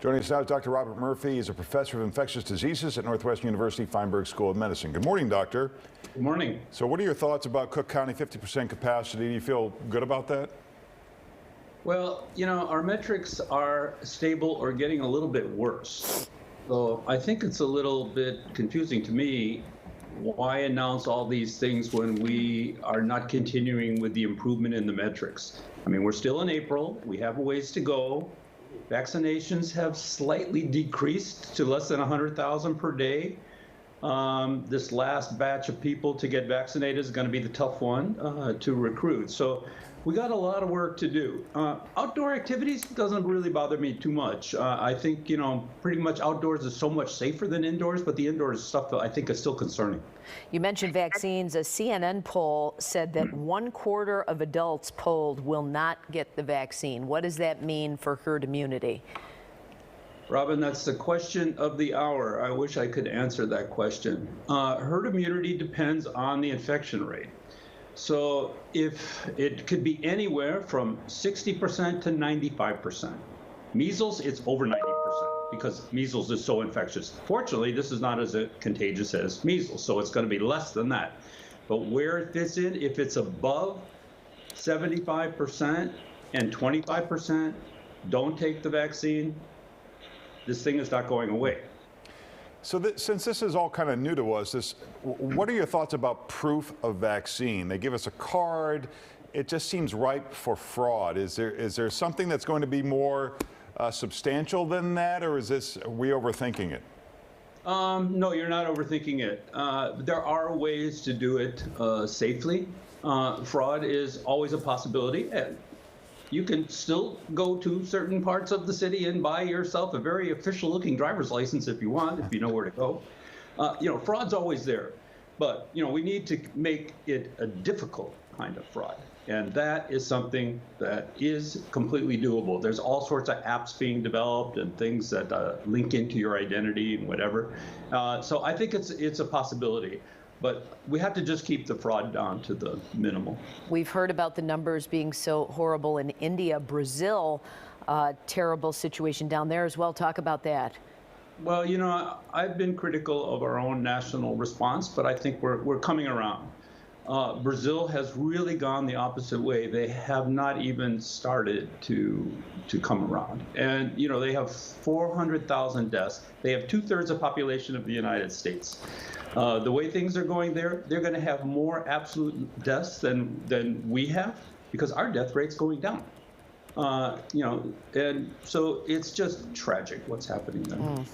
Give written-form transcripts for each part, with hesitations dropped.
Joining us now is Dr. Robert Murphy. He's a professor of infectious diseases at Northwestern University Feinberg School of Medicine. Good morning, doctor. Good morning. So what are your thoughts about Cook County 50% capacity? Do you feel good about that? Well, our metrics are stable or getting a little bit worse. So I think it's a little bit confusing to me. Why announce all these things when we are not continuing with the improvement in the metrics? I mean, we're still in April. We have a ways to go. Vaccinations have slightly decreased to less than 100,000 per day. This last batch of people to get vaccinated is going to be the tough one to recruit. So we got a lot of work to do. Outdoor activities doesn't really bother me too much. I think, pretty much outdoors is so much safer than indoors, but the indoors stuff that I think is still concerning. You mentioned vaccines. A CNN poll said that 1/4 of adults polled will not get the vaccine. What does that mean for herd immunity? Robin, that's the question of the hour. I wish I could answer that question. Herd immunity depends on the infection rate. So if it could be anywhere from 60% to 95%. Measles, it's over 90% because measles is so infectious. Fortunately, this is not as contagious as measles, so it's going to be less than that. But where it fits in, if it's above 75% and 25% don't take the vaccine, this thing is not going away. So since this is all kind of new to us, what are your thoughts about proof of vaccine? They give us a card. It just seems ripe for fraud. Is there something that's going to be more substantial than that, or are we overthinking it? No, you're not overthinking it. There are ways to do it safely. Fraud is always a possibility. You can still go to certain parts of the city and buy yourself a very official-looking driver's license if you want, if you know where to go. Fraud's always there. But, we need to make it a difficult kind of fraud. And that is something that is completely doable. There's all sorts of apps being developed and things that link into your identity and whatever. So I think it's a possibility. But we have to just keep the fraud down to the minimal. We've heard about the numbers being so horrible in India, Brazil, terrible situation down there as well. Talk about that. Well, I've been critical of our own national response, but I think we're coming around. Brazil has really gone the opposite way. They have not even started to come around. And, they have 400,000 deaths. They have 2/3 the population of the United States. The way things are going there, they're going to have more absolute deaths than we have because our death rate's going down. And so it's just tragic what's happening there.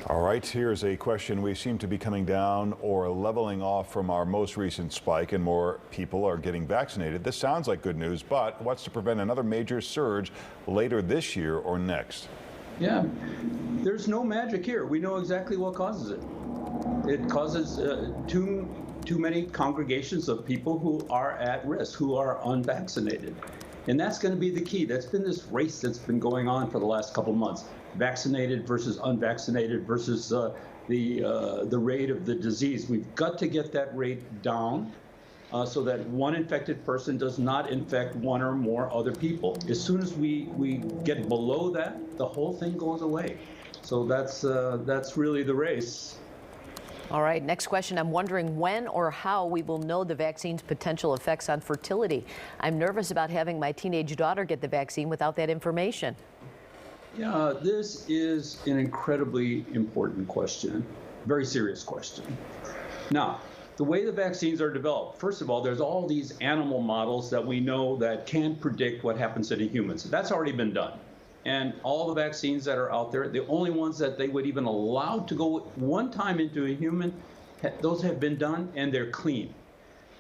All right, here's a question. We seem to be coming down or leveling off from our most recent spike, and more people are getting vaccinated. This sounds like good news, but what's to prevent another major surge later this year or next? Yeah, there's no magic here. We know exactly what causes it. It causes too many congregations of people who are at risk, who are unvaccinated. And that's going to be the key. That's been this race that's been going on for the last couple months. Vaccinated versus unvaccinated versus the rate of the disease. We've got to get that rate down so that one infected person does not infect one or more other people. As soon as we get below that, the whole thing goes away. So that's really the race. All right, next question. I'm wondering when or how we will know the vaccine's potential effects on fertility. I'm nervous about having my teenage daughter get the vaccine without that information. Yeah, this is an incredibly important question, very serious question. Now, the way the vaccines are developed, first of all, there's all these animal models that we know that can predict what happens in humans. That's already been done. And all the vaccines that are out there, the only ones that they would even allow to go one time into a human, those have been done and they're clean.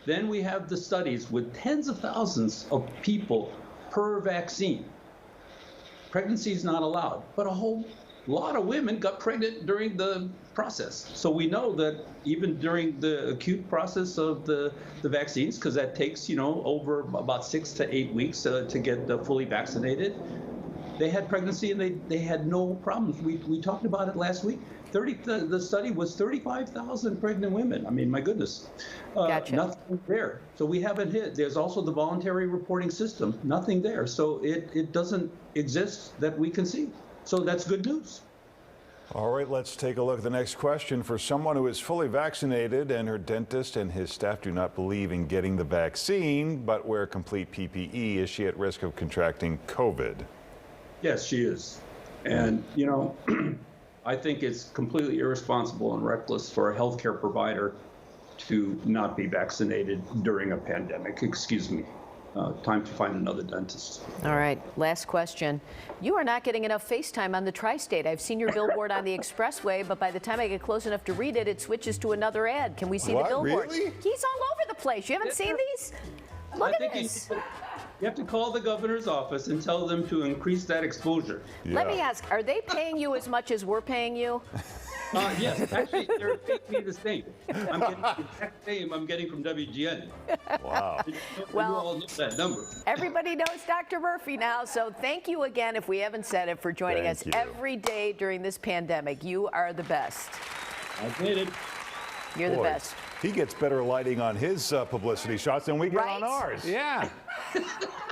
Then we have the studies with tens of thousands of people per vaccine. Pregnancy is not allowed, but a whole lot of women got pregnant during the process. So we know that even during the acute process of the vaccines, because that takes, over about 6 to 8 weeks to get fully vaccinated, they had pregnancy and they had no problems. We talked about it last week. The study was 35,000 pregnant women. I mean, my goodness. Gotcha. Nothing there. So we haven't hit. There's also the voluntary reporting system. Nothing there. So it doesn't exist that we can see. So that's good news. All right, let's take a look at the next question. For someone who is fully vaccinated and her dentist and his staff do not believe in getting the vaccine but wear complete PPE, is she at risk of contracting COVID? Yes, she is. And, you know, I think it's completely irresponsible and reckless for a healthcare provider to not be vaccinated during a pandemic. Excuse me. Time to find another dentist. All right, last question. You are not getting enough FaceTime on the Tri-State. I've seen your billboard on the expressway, but by the time I get close enough to read it, it switches to another ad. Can we see What? the billboard? Really? He's all over the place. You haven't seen these? Look I at think this. you have to call the governor's office and tell them to increase that exposure. Let me ask, are they paying you as much as we're paying you? Yes, actually, they're paying me the same. I'm getting the exact same I'm getting from WGN. Wow. Well, you all know that number. Everybody knows Dr. Murphy now, so thank you again, if we haven't said it, for joining us Thank you. every day during this pandemic. You are the best. I made it. You're the Boy, best. He gets better lighting on his publicity shots than we get Right? on ours. Yeah.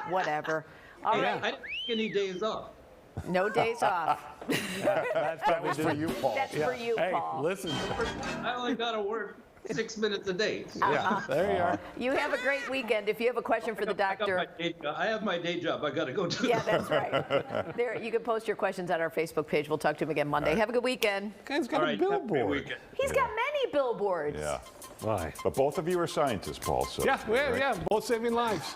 Whatever. All Hey, right, I didn't take any days off. no days off. That was for you, Paul. That's for you, Hey, Paul. listen. I only got to work 6 minutes a day. Yeah, there you are. You have a great weekend. If you have a question for the doctor, I have my day job. I got to go to. yeah, that's right. There, you can post your questions on our Facebook page. We'll talk to him again Monday. Have a good weekend. Guy's got All a right. Have a great billboard. weekend. He's got many billboards. Yeah. Why? But both of you are scientists, Paul. So Yeah, yeah, both saving lives.